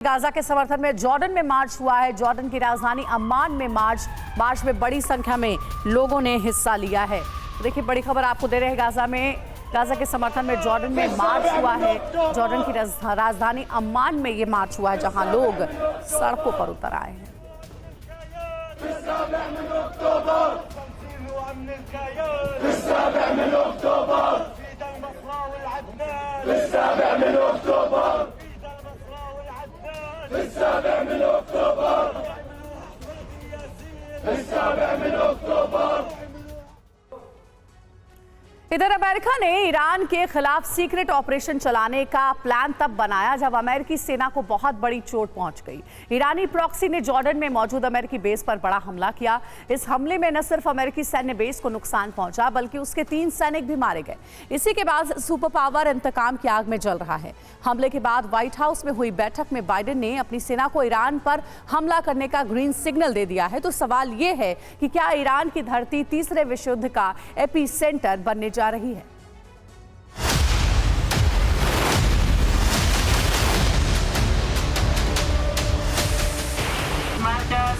Gaza के समर्थन में जॉर्डन में मार्च हुआ है। जॉर्डन की राजधानी अम्मान में मार्च में बड़ी संख्या में लोगों ने हिस्सा लिया है। देखिए, बड़ी खबर आपको दे रहे हैं। गाजा के समर्थन में जॉर्डन में मार्च हुआ है। जॉर्डन की राजधानी अम्मान में ये मार्च हुआ है, जहां लोग सड़कों पर उतर आए हैं। इधर अमेरिका ने ईरान के खिलाफ सीक्रेट ऑपरेशन चलाने का प्लान तब बनाया जब अमेरिकी सेना को बहुत बड़ी चोट पहुंच गई। ईरानी प्रॉक्सी ने जॉर्डन में मौजूद अमेरिकी बेस पर बड़ा हमला किया। इस हमले में न सिर्फ अमेरिकी सैन्य बेस को नुकसान पहुंचा, बल्कि उसके 3 सैनिक भी मारे गए। इसी के बाद सुपर पावर इंतकाम की आग में जल रहा है। हमले के बाद व्हाइट हाउस में हुई बैठक में बाइडेन ने अपनी सेना को ईरान पर हमला करने का ग्रीन सिग्नल दे दिया है। तो सवाल ये है कि क्या ईरान की धरती तीसरे विश्व युद्ध का एपी सेंटर बनने जा रही है।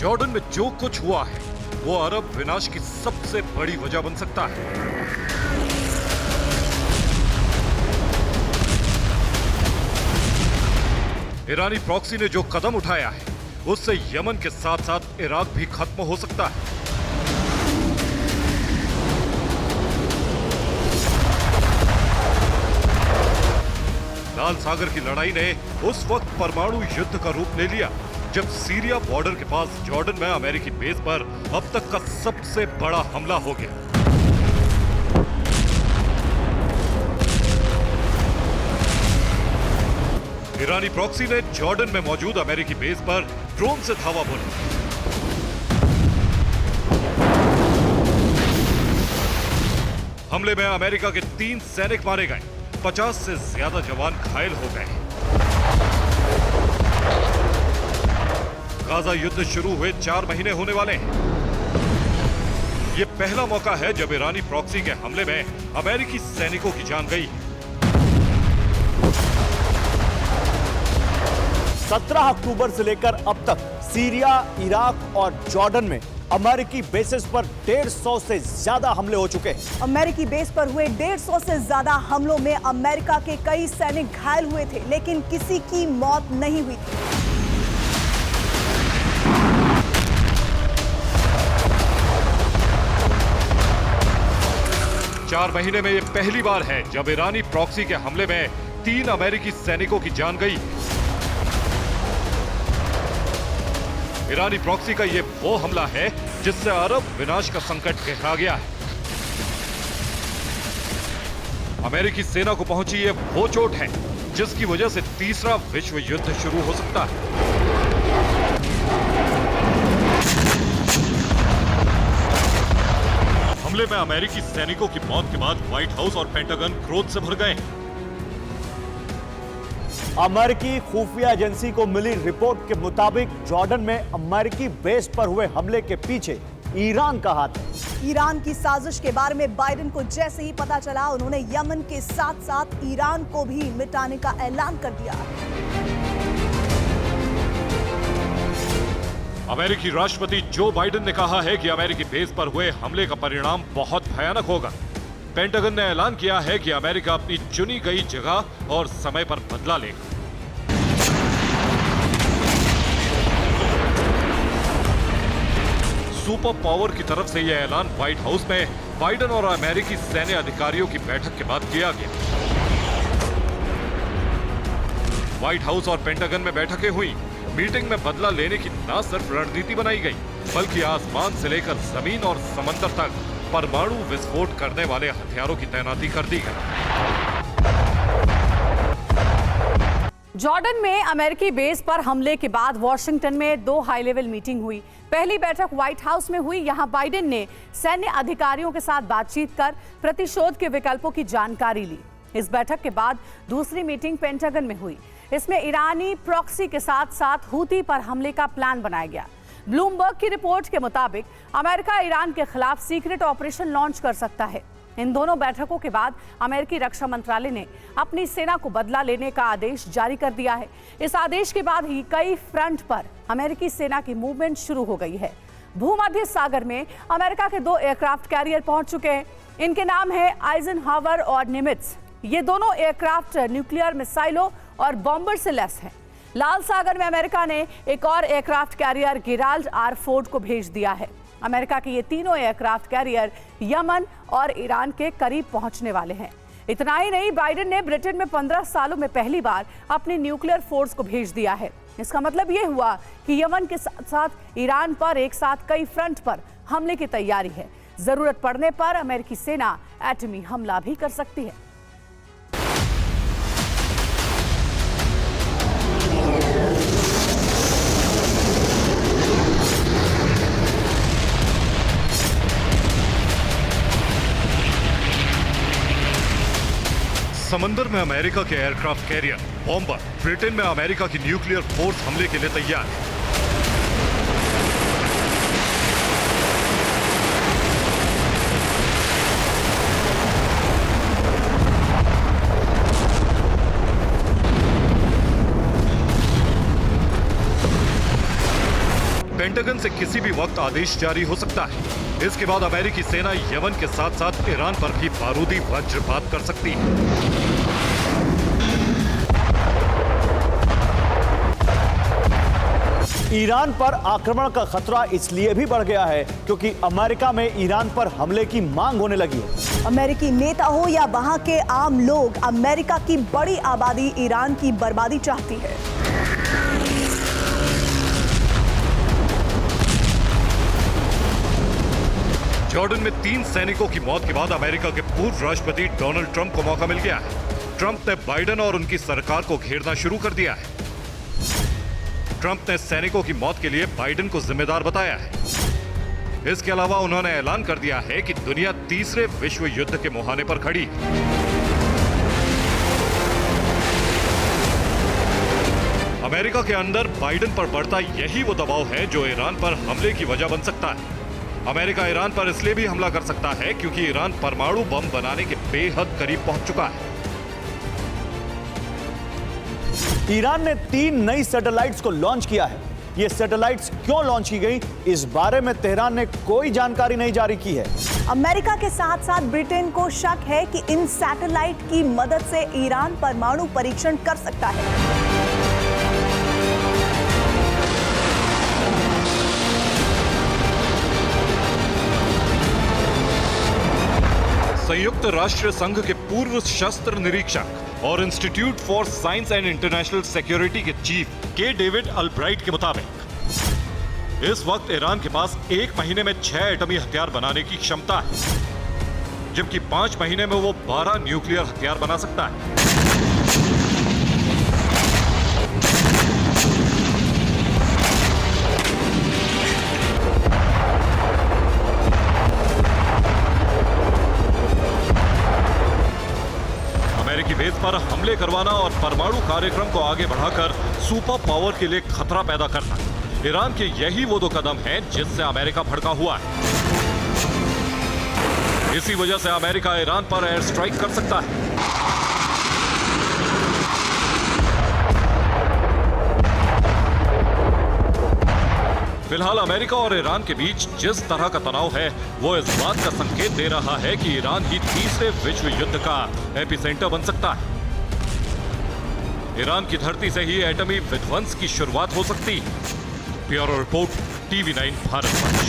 जॉर्डन में जो कुछ हुआ है वो अरब विनाश की सबसे बड़ी वजह बन सकता है। ईरानी प्रॉक्सी ने जो कदम उठाया है उससे यमन के साथ साथ इराक भी खत्म हो सकता है। लाल सागर की लड़ाई ने उस वक्त परमाणु युद्ध का रूप ले लिया जब सीरिया बॉर्डर के पास जॉर्डन में अमेरिकी बेस पर अब तक का सबसे बड़ा हमला हो गया। ईरानी प्रॉक्सी ने जॉर्डन में मौजूद अमेरिकी बेस पर ड्रोन से धावा बोला। हमले में अमेरिका के 3 सैनिक मारे गए, 50 से ज्यादा जवान घायल हो गए। गाजा युद्ध शुरू हुए 4 महीने होने वाले हैं। यह पहला मौका है जब ईरानी प्रॉक्सी के हमले में अमेरिकी सैनिकों की जान गई। 17 अक्टूबर से लेकर अब तक सीरिया, इराक और जॉर्डन में अमेरिकी बेसेस पर 150 से ज्यादा हमले हो चुके हैं। अमेरिकी बेस पर हुए 150 से ज्यादा हमलों में अमेरिका के कई सैनिक घायल हुए थे, लेकिन किसी की मौत नहीं हुई थी। चार महीने में यह पहली बार है जब ईरानी प्रॉक्सी के हमले में 3 अमेरिकी सैनिकों की जान गई। ईरानी प्रॉक्सी का यह वो हमला है जिससे अरब विनाश का संकट गहरा गया है। अमेरिकी सेना को पहुंची ये वो चोट है जिसकी वजह से तीसरा विश्व युद्ध शुरू हो सकता है। हमले में अमेरिकी सैनिकों की मौत के बाद व्हाइट हाउस और पेंटागन क्रोध से भर गए। अमेरिकी खुफिया एजेंसी को मिली रिपोर्ट के मुताबिक जॉर्डन में अमेरिकी बेस पर हुए हमले के पीछे ईरान का हाथ है। ईरान की साजिश के बारे में बाइडेन को जैसे ही पता चला, उन्होंने यमन के साथ साथ ईरान को भी मिटाने का ऐलान कर दिया। अमेरिकी राष्ट्रपति जो बाइडेन ने कहा है कि अमेरिकी बेस पर हुए हमले का परिणाम बहुत भयानक होगा। पेंटागन ने ऐलान किया है कि अमेरिका अपनी चुनी गई जगह और समय पर बदला लेगा। सुपर पावर की तरफ से यह ऐलान व्हाइट हाउस में बाइडेन और अमेरिकी सैन्य अधिकारियों की बैठक के बाद किया गया। व्हाइट हाउस और पेंटागन में बैठकें हुई। मीटिंग में बदला लेने की न सिर्फ रणनीति बनाई गई, बल्कि आसमान से लेकर जमीन और समंदर तक परमाणु विस्फोट करने वाले हथियारों की तैनाती कर दी गई। जॉर्डन में अमेरिकी बेस पर हमले के बाद वॉशिंगटन में 2 हाई लेवल मीटिंग हुई। पहली बैठक व्हाइट हाउस में हुई। यहां बाइडेन ने सैन्य अधिकारियों के साथ बातचीत कर प्रतिशोध के विकल्पों की जानकारी ली। इस बैठक के बाद दूसरी मीटिंग पेंटागन में हुई। इसमें ईरानी प्रॉक्सी के साथ साथ हूती पर हमले का प्लान बनाया गया। ब्लूमबर्ग की रिपोर्ट के मुताबिक अमेरिका ईरान के खिलाफ सीक्रेट ऑपरेशन लॉन्च कर सकता है। इन दोनों बैठकों के बाद अमेरिकी रक्षा मंत्रालय ने अपनी सेना को बदला लेने का आदेश जारी कर दिया है। इस आदेश के बाद ही कई फ्रंट पर अमेरिकी सेना की मूवमेंट शुरू हो गई है। भूमध्य सागर में अमेरिका के 2 एयरक्राफ्ट कैरियर पहुंच चुके हैं। इनके नाम है आइजनहावर और निमित्ज। ये दोनों एयरक्राफ्ट न्यूक्लियर मिसाइलों और बॉम्बर से लैस हैं। लाल सागर में अमेरिका ने एक और aircraft carrier Gerald R Ford को भेज दिया है। अमेरिका के ये तीनों एयरक्राफ्ट कैरियर यमन और ईरान के करीब पहुंचने वाले हैं। इतना ही नहीं, बाइडेन ने ब्रिटेन में 15 सालों में पहली बार अपनी न्यूक्लियर फोर्स को भेज दिया है। इसका मतलब ये हुआ कि यमन के साथ साथ ईरान पर एक साथ कई फ्रंट पर हमले की तैयारी है। जरूरत पड़ने पर अमेरिकी सेना एटमी हमला भी कर सकती है। समंदर में अमेरिका के एयरक्राफ्ट कैरियर बॉम्बर ब्रिटेन में अमेरिका की न्यूक्लियर फोर्स हमले के लिए तैयार है। पेंटागन से किसी भी वक्त आदेश जारी हो सकता है। इसके बाद अमेरिकी सेना यमन के साथ साथ ईरान पर भी बारूदी वज्रपात कर सकती है। ईरान पर आक्रमण का खतरा इसलिए भी बढ़ गया है क्योंकि अमेरिका में ईरान पर हमले की मांग होने लगी है। अमेरिकी नेता हो या वहां के आम लोग, अमेरिका की बड़ी आबादी ईरान की बर्बादी चाहती है। जॉर्डन में 3 सैनिकों की मौत के बाद अमेरिका के पूर्व राष्ट्रपति डोनाल्ड ट्रंप को मौका मिल गया है। ट्रंप ने बाइडेन और उनकी सरकार को घेरना शुरू कर दिया है। ट्रंप ने सैनिकों की मौत के लिए बाइडेन को जिम्मेदार बताया है। इसके अलावा उन्होंने ऐलान कर दिया है कि दुनिया तीसरे विश्व युद्ध के मुहाने पर खड़ी है। अमेरिका के अंदर बाइडेन पर बढ़ता यही वो दबाव है जो ईरान पर हमले की वजह बन सकता है। अमेरिका ईरान पर इसलिए भी हमला कर सकता है क्योंकि ईरान परमाणु बम बनाने के बेहद करीब पहुंच चुका है। ईरान ने 3 नई सैटेलाइट्स को लॉन्च किया है। ये सैटेलाइट्स क्यों लॉन्च की गई, इस बारे में तेहरान ने कोई जानकारी नहीं जारी की है। अमेरिका के साथ साथ ब्रिटेन को शक है कि इन सैटेलाइट की मदद से ईरान परमाणु परीक्षण कर सकता है। संयुक्त राष्ट्र संघ के पूर्व शस्त्र निरीक्षक और institute for science and international security के चीफ के डेविड अल्ब्राइट के मुताबिक इस वक्त ईरान के पास 1 महीने में 6 एटमी हथियार बनाने की क्षमता है, जबकि 5 महीने में वो 12 न्यूक्लियर हथियार बना सकता है। अमेरिकी बेस पर हमले करवाना और परमाणु कार्यक्रम को आगे बढ़ाकर सुपर पावर के लिए खतरा पैदा करना, ईरान के यही वो 2 कदम हैं जिससे अमेरिका भड़का हुआ है। इसी वजह से अमेरिका ईरान पर एयर स्ट्राइक कर सकता है। फिलहाल अमेरिका और ईरान के बीच जिस तरह का तनाव है वो इस बात का संकेत दे रहा है कि ईरान ही तीसरे विश्व युद्ध का एपिसेंटर बन सकता है। ईरान की धरती से ही एटमी विध्वंस की शुरुआत हो सकती है। ब्यूरो रिपोर्ट, TV9 भारत मंच।